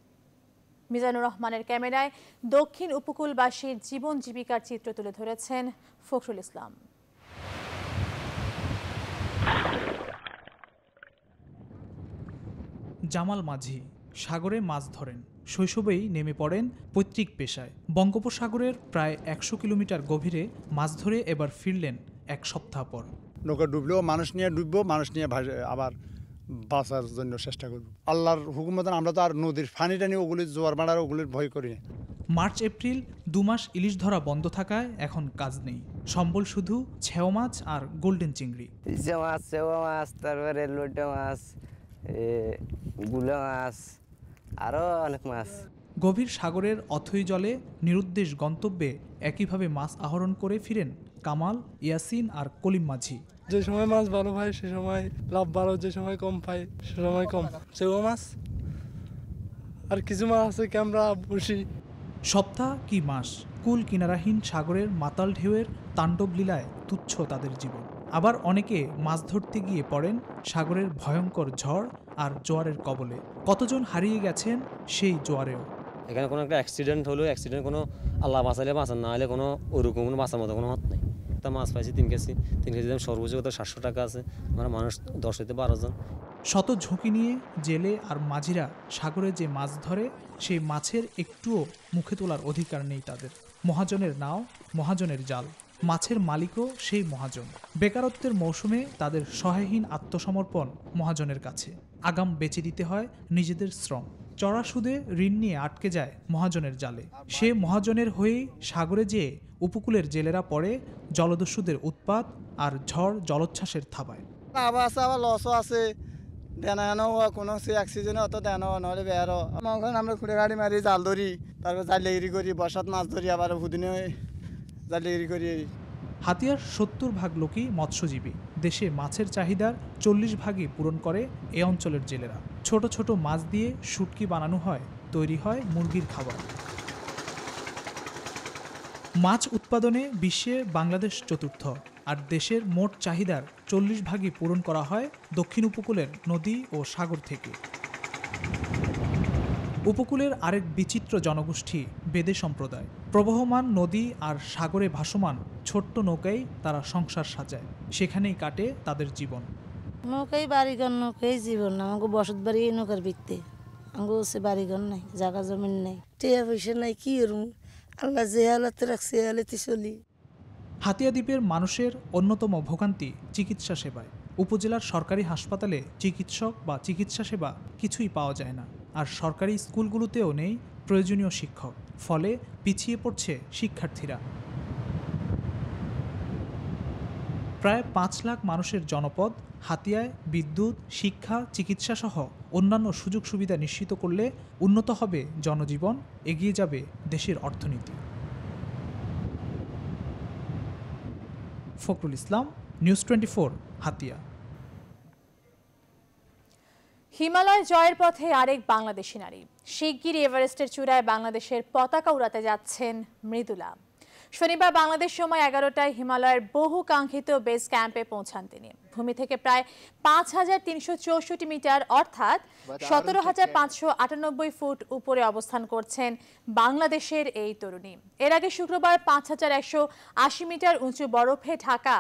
মিজানুর রহমানের ক্যামেরায় দক্ষিণ উপকূলবাসীর জীবন জীবিকার চিত্র তুলে ধরেছেন ফখরুল ইসলাম। জামাল মাঝি সাগরে মাছ ধরেন। শৈশবেই নেমে পড়েন পৈতৃক পেশায়। বঙ্গোপসাগরের প্রায় 100 কিলোমিটার গভীরে মাছ ধরে এবার ফিরলেন 1 সপ্তাহ পর। নৌকা ডুবলেও মানুষ নিয়ে ডুববো, মানুষ নিয়ে আবার বাঁচার জন্য চেষ্টা করব। আল্লাহর হুকুম মতন আমরা তো আর নদীর পানি টানি ওগুলির জোয়ার বাড়ার ওগুলির ভয় করি না। মার্চ এপ্রিল 2 মাস ইলিশ ধরা বন্ধ থাকায় এখন কাজ নেই। সম্বল শুধু ছেও মাছ আর গোল্ডেন চিংড়ি। ছেও মাছ, তারপরে লোটা মাছ, গুলা মাছ, আরো অনেক মাছ। গভীর সাগরের অথই জলে নিরুদ্দেশ গন্তব্যে একইভাবে মাছ আহরণ করে ফিরেন কামাল, ইয়াসিন আর কলিম মাঝি। যে সময় মাছ ভালো পাই সে সময় লাভ ভালো, যে সময় কম পাই সে সময় কম। সেও মাছ আর কিছু মাছ আছে ক্যামরা বসি। সপ্তাহ কি মাস, কুল কিনারাহীন সাগরের মাতাল ঢেউয়ের তাণ্ডব লীলায় তুচ্ছ তাদের জীবন। আবার অনেকে মাছ ধরতে গিয়ে পড়েন সাগরের ভয়ঙ্কর ঝড় আর জোয়ারের কবলে। কতজন হারিয়ে গেছেন সেই জোয়ারেও। এখানে কোনো একটা অ্যাক্সিডেন্ট হলো, অ্যাক্সিডেন্ট কোনো আল্লাহ বাঁচালে বাঁচান, না হলে কোনো ওরকম কোনো বাঁচার মতো কোনো হাত নেই। তা মাছ পাইছি 3 কেজি। 3 কেজি দাম সর্বোচ্চ কত 700 টাকা আছে। আমরা মানুষ 10 থেকে 12 জন। শত ঝুঁকি নিয়ে জেলে আর মাঝিরা সাগরে যে মাছ ধরে সেই মাছের একটুও মুখে তোলার অধিকার নেই তাদের। মহাজনের নাও, মহাজনের জাল, মাছের মালিকও সেই মহাজন। বেকারত্বের মৌসুমে তাদের সহায়হীন আত্মসমর্পণ মহাজনের কাছে। আগাম বেচে দিতে হয় নিজেদের শ্রম। চড়া সুদে ঋণ নিয়ে আটকে যায় মহাজনের জালে। সে মহাজনের হয়েই সাগরে যেয়ে উপকূলের জেলেরা পড়ে জলদস্যুদের উৎপাত আর ঝড় জলোচ্ছ্বাসের থাবায়। আবার আছে, আবার লসও আছে। দেনানো কোনো সে অ্যাক্সিডেন্ট অত দেনা নহলে বেরো আমরা খুঁড়ে গাড়ি মারি, জাল ধরি, তারপর জাল লেগিরি করি, বর্ষাত মাছ ধরি, আবার হুদিনে জাল লেগিরি করি। হাতিয়ার 70 ভাগ লোকই মৎস্যজীবী। দেশে মাছের চাহিদার 40 ভাগই পূরণ করে এ অঞ্চলের জেলেরা। ছোট ছোট মাছ দিয়ে শুটকি বানানো হয়, তৈরি হয় মুরগির খাবার। মাছ উৎপাদনে বিশ্বে বাংলাদেশ চতুর্থ, আর দেশের মোট চাহিদার 40 ভাগই পূরণ করা হয় দক্ষিণ উপকূলের নদী ও সাগর থেকে। উপকূলের আরেক বিচিত্র জনগোষ্ঠী বেদে সম্প্রদায়। প্রবহমান নদী আর সাগরে ভাসমান ছোট্ট নৌকায় তারা সংসার সাজায়, সেখানেই কাটে তাদের জীবন। নৌকাই বাড়িঘর, নৌকাই জীবন। আমাকে বসত বাড়ি নৌকার বিকতে, আমাকে হচ্ছে বাড়িঘর নাই, জায়গা জমিন নাই, টিয়া পয়সা নাই, কি করুন? আল্লাহ যে হালাতে রাখছে হালাতে চলি। হাতিয়া দ্বীপের মানুষের অন্যতম ভোগান্তি চিকিৎসা সেবায়। উপজেলার সরকারি হাসপাতালে চিকিৎসক বা চিকিৎসা সেবা কিছুই পাওয়া যায় না, আর সরকারি স্কুলগুলোতেও নেই প্রয়োজনীয় শিক্ষক, ফলে পিছিয়ে পড়ছে শিক্ষার্থীরা। প্রায় 5 লাখ মানুষের জনপদ হাতিয়ায় বিদ্যুৎ, শিক্ষা, চিকিৎসা সহ অন্যান্য সুযোগ সুবিধা নিশ্চিত করলে উন্নত হবে জনজীবন, এগিয়ে যাবে দেশের অর্থনীতি। ফখরুল ইসলাম, নিউজ 24, হাতিয়া। হিমালয় জয়ের পথে আরেক বাংলাদেশি নারী। শিগগিরই এভারেস্টের চূড়ায় বাংলাদেশের পতাকা উড়াতে যাচ্ছেন মৃদুলা। শনিবার বাংলাদেশ সময় 11টায় হিমালয়ের বহু কাঙ্ক্ষিত বেস ক্যাম্পে পৌঁছান তিনি। ভূমি থেকে প্রায় 5364 মিটার অর্থাৎ 17,598 ফুট উপরে অবস্থান করছেন বাংলাদেশের এই তরুণী। এর আগে শুক্রবার 5180 মিটার উঁচু বরফে ঢাকা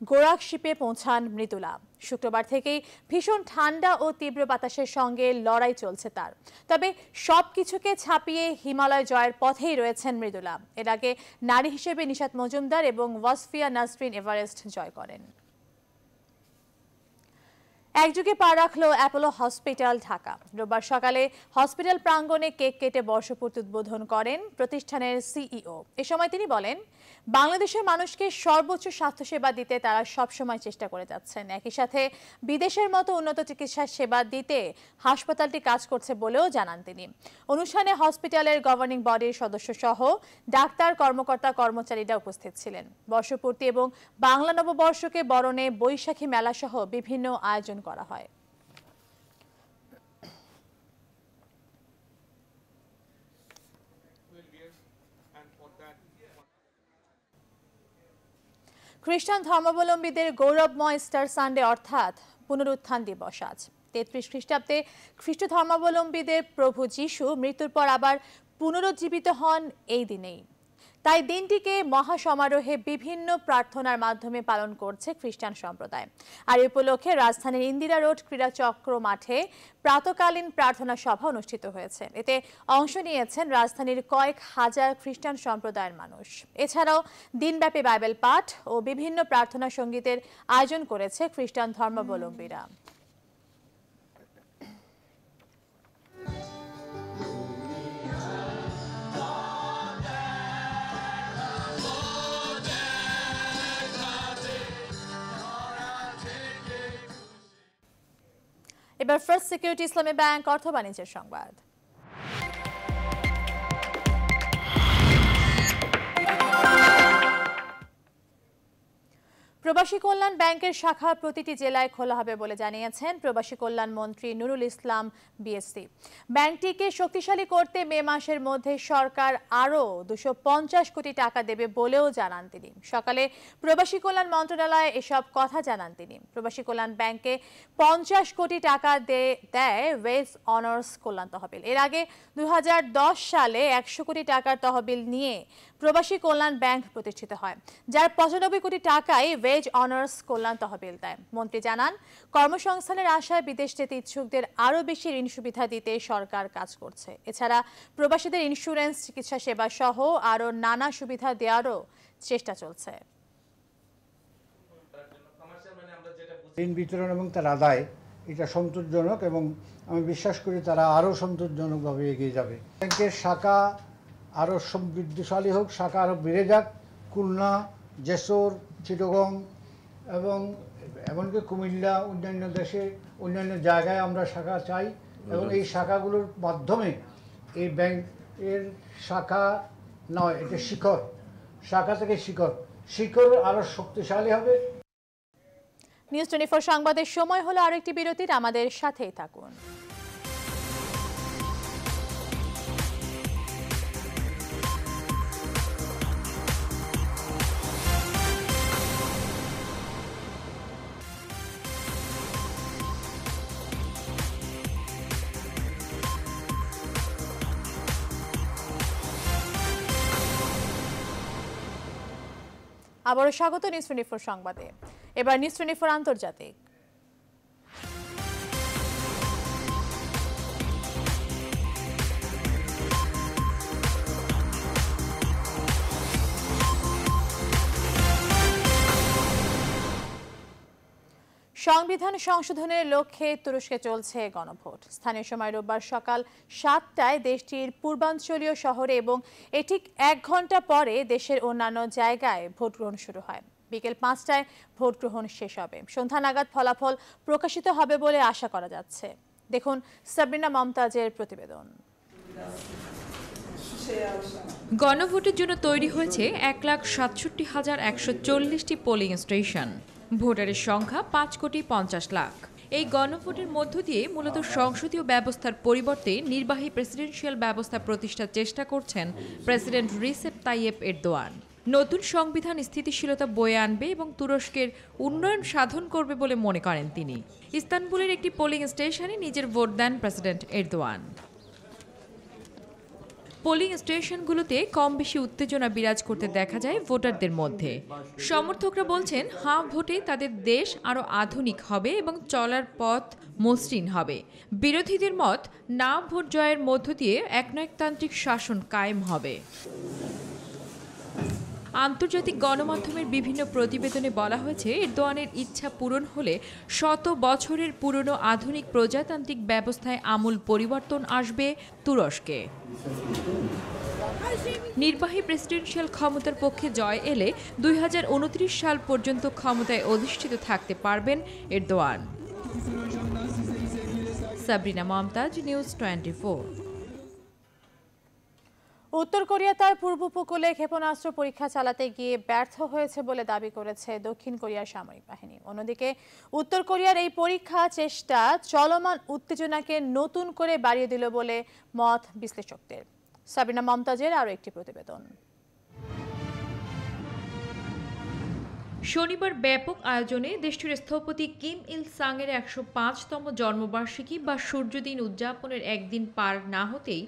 গোরাকশিপে পৌঁছান মৃদুলা। শুক্রবার থেকেই ভীষণ ঠান্ডা ও তীব্র বাতাসের সঙ্গে লড়াই চলছে তার। তবে সবকিছুকে ছাপিয়ে হিমালয় জয়ের পথেই রয়েছেন মৃদুলা। এর আগে নারী হিসেবে নিশাত মজুমদার এবং ওয়াসফিয়া নাসরিন এভারেস্ট জয় করেন। একযুগে পা রাখল অ্যাপোলো হসপিটাল ঢাকা। রোববার সকালে হসপিটাল প্রাঙ্গণে কেক কেটে বর্ষপূর্তি উদ্বোধন করেন প্রতিষ্ঠানের সিইও। এ সময় তিনি বলেন, বাংলাদেশের মানুষকে সর্বোচ্চ স্বাস্থ্যসেবা দিতে তারা সবসময় চেষ্টা করে যাচ্ছেন। একই সাথে বিদেশের মতো উন্নত চিকিৎসা সেবা দিতে হাসপাতালটি কাজ করছে বলেও জানান তিনি। অনুষ্ঠানে হসপিটালের গভর্নিং বডির সদস্য সহ ডাক্তার, কর্মকর্তা, কর্মচারীরা উপস্থিত ছিলেন। বর্ষপূর্তি এবং বাংলা নববর্ষকে বরণে বৈশাখী মেলা সহ বিভিন্ন আয়োজন করা হয়। খ্রিস্টান ধর্মাবলম্বীদের গৌরবময় স্টার সানডে অর্থাৎ পুনরুত্থান দিবস আজ। 33 খ্রিস্টাব্দে খ্রিস্ট ধর্মাবলম্বীদের প্রভু যিশু মৃত্যুর পর আবার পুনরুজ্জীবিত হন এই দিনেই। তাই দিনটিকে মহাসমারোহে বিভিন্ন প্রার্থনার মাধ্যমে পালন করছে খ্রিস্টান সম্প্রদায়। আর এই উপলক্ষে রাজধানীর ইন্দিরা রোড ক্রীড়াচক্র মাঠে প্রাতকালীন প্রার্থনা সভা অনুষ্ঠিত হয়েছে। এতে অংশ নিয়েছেন রাজধানীর কয়েক হাজার খ্রিস্টান সম্প্রদায়ের মানুষ। এছাড়াও দিনব্যাপী বাইবেল পাঠ ও বিভিন্ন প্রার্থনা সঙ্গীতের আয়োজন করেছে খ্রিস্টান ধর্মাবলম্বীরা। এবার ফার্স্ট সিকিউরিটি ইসলামী ব্যাংক অর্থ বাণিজ্যের সংবাদ। প্রবাসী কল্যাণ ব্যাংকের শাখা প্রতিটি জেলায় খোলা হবে বলে জানিয়েছেন প্রবাসী কল্যাণ মন্ত্রী নুরুল ইসলাম বিএসসি। ব্যাংকটিকে শক্তিশালী করতে মে মাসের মধ্যে সরকার আরও 250 কোটি টাকা দেবে বলেও জানান তিনি। সকালে প্রবাসী কল্যাণ মন্ত্রণালয়ে এসব কথা জানান তিনি। প্রবাসী কল্যাণ ব্যাংকে 50 কোটি টাকা দেয় ওয়েজ অনার্স কল্যাণ তহবিল। এর আগে 2010 সালে 100 কোটি টাকার তহবিল নিয়ে প্রবাসী কল্যাণ ব্যাংক প্রতিষ্ঠিত হয়, যার 95 কোটি টাকাই ওয়েজ অনার্স কল্যাণ তহবিল দেয়। মন্ত্রী জানান, কর্মসংস্থানের আশায় বিদেশ যেতে ইচ্ছুকদের আরও বেশি ঋণ সুবিধা দিতে সরকার কাজ করছে। এছাড়া প্রবাসীদের ইন্স্যুরেন্স, চিকিৎসা সেবা সহ আরও নানা সুবিধা দেওয়ারও চেষ্টা চলছে। ঋণ বিতরণ এবং তার আদায় এটা সন্তোষজনক এবং আমি বিশ্বাস করি তারা আরও সন্তোষজনকভাবে এগিয়ে যাবে। ব্যাংকের শাখা আরও সমৃদ্ধশালী হোক, শাখা আরও বেড়ে যাক। খুলনা, যশোর, চিটাগং এবং এমনকি কুমিল্লা, অন্যান্য দেশে অন্যান্য জায়গায় আমরা শাখা চাই এবং এই শাখাগুলোর মাধ্যমে এই ব্যাংকের শাখা নয়, এটা শিখর, শাখা থেকে শিখর আরও শক্তিশালী হবে। নিউজ 24 সংবাদের সময় হলো আরো একটি বিরতির, আমাদের সাথেই থাকুন। আবারও স্বাগত নিউজ 24 সংবাদে। এবার নিউজ 24 আন্তর্জাতিক। সংবিধান সংশোধনের লক্ষ্যে তুরস্কে চলছে গণভোট। স্থানীয় সময় রোববার সকাল 7টায় দেশটির পূর্বাঞ্চলীয় শহরে এবং এ ঠিক 1 ঘন্টা পরে দেশের অন্যান্য জায়গায় ভোট গ্রহণ শুরু হয়। বিকেল 5টায় ভোট গ্রহণ শেষ হবে। সন্ধ্যা নাগাদ ফলাফল প্রকাশিত হবে বলে আশা করা যাচ্ছে। দেখুন সাবরিনা মমতাজের প্রতিবেদন। গণভোটের জন্য তৈরি হয়েছে 1,67,140টি পোলিং স্টেশন। ভোটারের সংখ্যা 5,50,00,000। এই গণভোটের মধ্য দিয়ে মূলত সংসদীয় ব্যবস্থার পরিবর্তে নির্বাহী প্রেসিডেন্সিয়াল ব্যবস্থা প্রতিষ্ঠার চেষ্টা করছেন প্রেসিডেন্ট রিসেপ তাইয়েপ এরদোয়ান। নতুন সংবিধান স্থিতিশীলতা বয়ে আনবে এবং তুরস্কের উন্নয়ন সাধন করবে বলে মনে করেন তিনি। ইস্তানবুলের একটি পোলিং স্টেশনে নিজের ভোট দেন প্রেসিডেন্ট এরদোয়ান। পোলিং স্টেশনগুলোতে কম বেশি উত্তেজনা বিরাজ করতে দেখা যায় ভোটারদের মধ্যে। সমর্থকরা বলছেন হাঁ ভোটে তাদের দেশ আরও আধুনিক হবে এবং চলার পথ মসৃণ হবে। বিরোধীদের মত না ভোট জয়ের মধ্য দিয়ে একনায়কতান্ত্রিক শাসন কায়েম হবে। আন্তর্জাতিক গণমাধ্যমের বিভিন্ন প্রতিবেদনে বলা হয়েছে এরদোয়ানের ইচ্ছা পূরণ হলে 100 বছরের পুরনো আধুনিক প্রজাতান্ত্রিক ব্যবস্থায় আমূল পরিবর্তন আসবে তুরস্কে। নির্বাহী প্রেসিডেন্সিয়াল ক্ষমতার পক্ষে জয় এলে 2029 সাল পর্যন্ত ক্ষমতায় অধিষ্ঠিত থাকতে পারবেন এরদোয়ান। সাবরিনা মমতাজ, নিউজ 24। উত্তর কোরিয়া তার পূর্ব উপকূলে ক্ষেপণাস্ত্র পরীক্ষা চালাতে গিয়ে ব্যর্থ হয়েছে বলে দাবি করেছে দক্ষিণ কোরিয়ার সামরিক বাহিনী। অন্যদিকে উত্তর কোরিয়ার এই পরীক্ষা চেষ্টা চলমান উত্তেজনাকে নতুন করে বাড়িয়ে দিল বলে মত বিশ্লেষকদের। সাবিনা মমতাজের আরও একটি প্রতিবেদন। শনিবার ব্যাপক আয়োজনে দেশটির স্থপতি কিম ইল সাংয়ের 105তম জন্মবার্ষিকী বা সূর্যদিন উদযাপনের একদিন পার না হতেই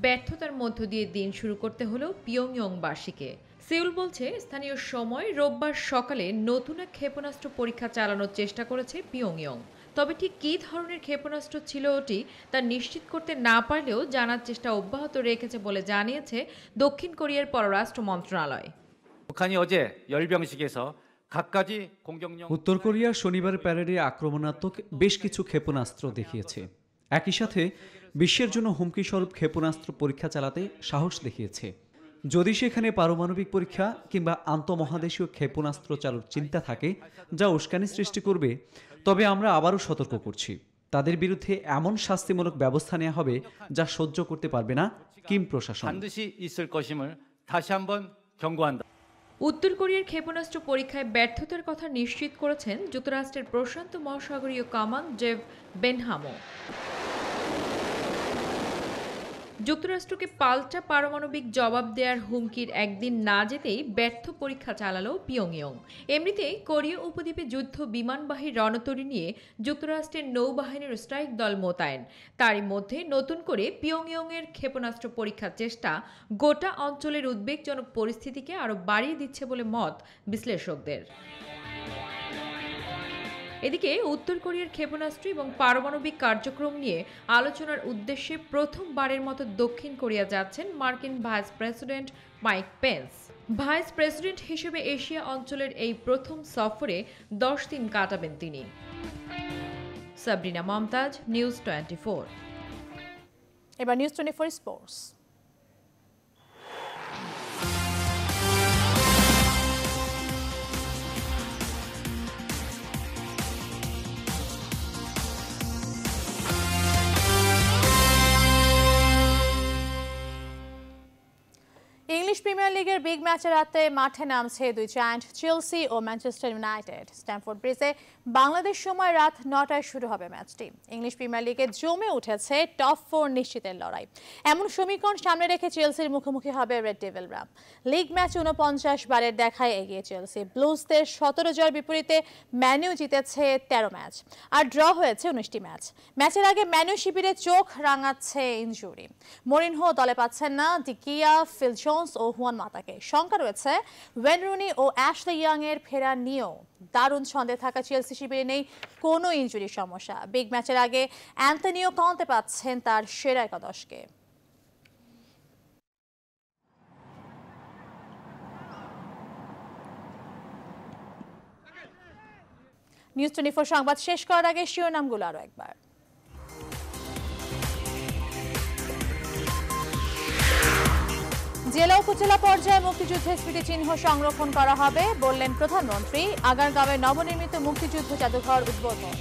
ব্যর্থতার মধ্য দিয়ে দিন শুরু করতে হলো পিয়ংইয়ংবাসীকে। সেউল বলছে স্থানীয় সময় রোববার সকালে নতুন এক ক্ষেপণাস্ত্র পরীক্ষা চালানোর চেষ্টা করেছে পিয়ংইয়ং। তবে ঠিক কী ধরনের ক্ষেপণাস্ত্র ছিল ওটি তা নিশ্চিত করতে না পারলেও জানার চেষ্টা অব্যাহত রেখেছে বলে জানিয়েছে দক্ষিণ কোরিয়ার পররাষ্ট্র মন্ত্রণালয়। 북한이 어제 열병식에서 갖가지 공격용 উত্তর কোরিয়া শনিবার প্যারেডে আক্রমণাত্মক বেশ কিছু ক্ষেপণাস্ত্র দেখিয়েছে। একই সাথে বিশ্বের জন্য হুমকিস্বরূপ ক্ষেপণাস্ত্র পরীক্ষা চালাতে সাহস দেখিয়েছে। যদি সেখানে পারমাণবিক পরীক্ষা কিংবা আন্তঃমহাদেশীয় ক্ষেপণাস্ত্র চালুর চিন্তা থাকে যা উস্কানি সৃষ্টি করবে, তবে আমরা আবারও সতর্ক করছি, তাদের বিরুদ্ধে এমন শাস্তিমূলক ব্যবস্থা নেওয়া হবে যা সহ্য করতে পারবে না কিম প্রশাসন। 반드시 있을 것임을 다시 한번 경고한다. উত্তর কোরিয়ার ক্ষেপণাস্ত্র পরীক্ষায় ব্যর্থতার কথা নিশ্চিত করেছেন যুক্তরাষ্ট্রের প্রশান্ত মহাসাগরীয় কমান্ড জেভ বেনহামো। যুক্তরাষ্ট্রকে পাল্টা পারমাণবিক জবাব দেওয়ার হুমকির একদিন না যেতেই ব্যর্থ পরীক্ষা চালালো পিয়ংইয়ং। এমনিতেই কোরীয় উপদ্বীপে যুদ্ধ বিমানবাহী রণতরী নিয়ে যুক্তরাষ্ট্রের নৌবাহিনীর স্ট্রাইক দল মোতায়েন। তারই মধ্যে নতুন করে পিয়ংইয়ংয়ের ক্ষেপণাস্ত্র পরীক্ষার চেষ্টা গোটা অঞ্চলের উদ্বেগজনক পরিস্থিতিকে আরও বাড়িয়ে দিচ্ছে বলে মত বিশ্লেষকদের। এদিকে উত্তর কোরিয়ার ক্ষেপণাস্ত্র এবং পারমাণবিক কার্যক্রম নিয়ে আলোচনার উদ্দেশ্যে প্রথমবারের মতো দক্ষিণ কোরিয়া যাচ্ছেন মার্কিন vice president Mike Pence. Vice president হিসেবে এশিয়া অঞ্চলের এই প্রথম সফরে 10 দিন কাটাবেন তিনি। সাবরিনা মমতাজ, নিউজ 24। এবার নিউজ 24 স্পোর্টস। ইংলিশ প্রিমিয়ার লিগের বিগ ম্যাচের রাতে মাঠে নামছে দুই জায়ান্ট চেলসি ও ম্যানচেস্টার ইউনাইটেড। স্ট্যামফোর্ড ব্রিজে বাংলাদেশ সময় রাত 9টায় শুরু হবে ম্যাচটি। ইংলিশ প্রিমিয়ার লিগে জমে উঠেছে টপ 4 নিশ্চিতের লড়াই। এমন সমীকরণ সামনে রেখে চেলসির মুখোমুখি হবে রেড ডেভিলরা। লিগ ম্যাচ 49 বারের দেখায় এগিয়ে চেলসি। ব্লুজদের 17 জয়ের বিপরীতে ম্যানইউ জিতেছে 13 ম্যাচ আর ড্র হয়েছে 19টি ম্যাচ। ম্যাচের আগে ম্যানইউ শিবিরে চোখ রাঙাচ্ছে ইনজুরি। মরিনহো দলে পাচ্ছেন না। ডিকিয়া, ফিল জোন্স ও ও হুয়ান মাতাকে। শঙ্কা রয়েছে ওয়েন রুনি ও অ্যাশলে ইয়াং এর ফেরা নিয়েও। দারুণ ছন্দে থাকা চেলসি শিবিরে নেই কোনো ইনজুরি সমস্যা। বিগ ম্যাচের আগে অ্যান্টনিও কন্তে পাচ্ছেন তার সেরা একাদশকে। নিউজ 24 সংবাদ শেষ করার আগে শিরোনামগুলো আরো একবার। জেলা উপজেলা পর্যায়ে মুক্তিযুদ্ধের স্মৃতিচিহ্ন সংরক্ষণ করা হবে বললেন প্রধানমন্ত্রী। আগারগাঁওয়ে নবনির্মিত মুক্তিযুদ্ধ জাদুঘর উদ্বোধন।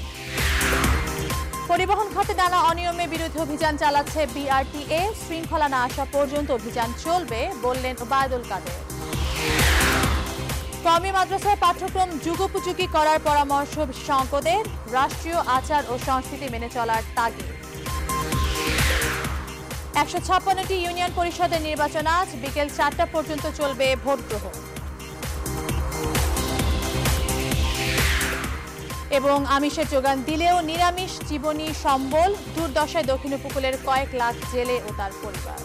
পরিবহন খাতে নানা অনিয়মের বিরুদ্ধে অভিযান চালাচ্ছে বিআরটিএ। শৃঙ্খলা না আসা পর্যন্ত অভিযান চলবে বললেন ওবায়দুল কাদের। কওমি মাদ্রাসায় পাঠ্যক্রম যুগোপযোগী করার পরামর্শ বিশেষজ্ঞদের। রাষ্ট্রীয় আচার ও সংস্কৃতি মেনে চলার তাগিদ। 156টি ইউনিয়ন পরিষদের নির্বাচন আজ বিকেল 4টা পর্যন্ত চলবে ভোট গ্রহণ। এবং আমিষের যোগান দিলেও নিরামিষ জীবনী সম্বল। দুর্দশায় দক্ষিণ উপকূলের কয়েক লাখ জেলে ও তার পরিবার।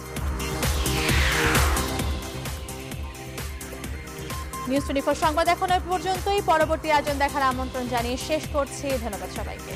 নিউজ 24 সংবাদ এখন পর্যন্তই। পরবর্তী আয়োজন দেখার আমন্ত্রণ জানিয়ে শেষ করছি। ধন্যবাদ সবাইকে।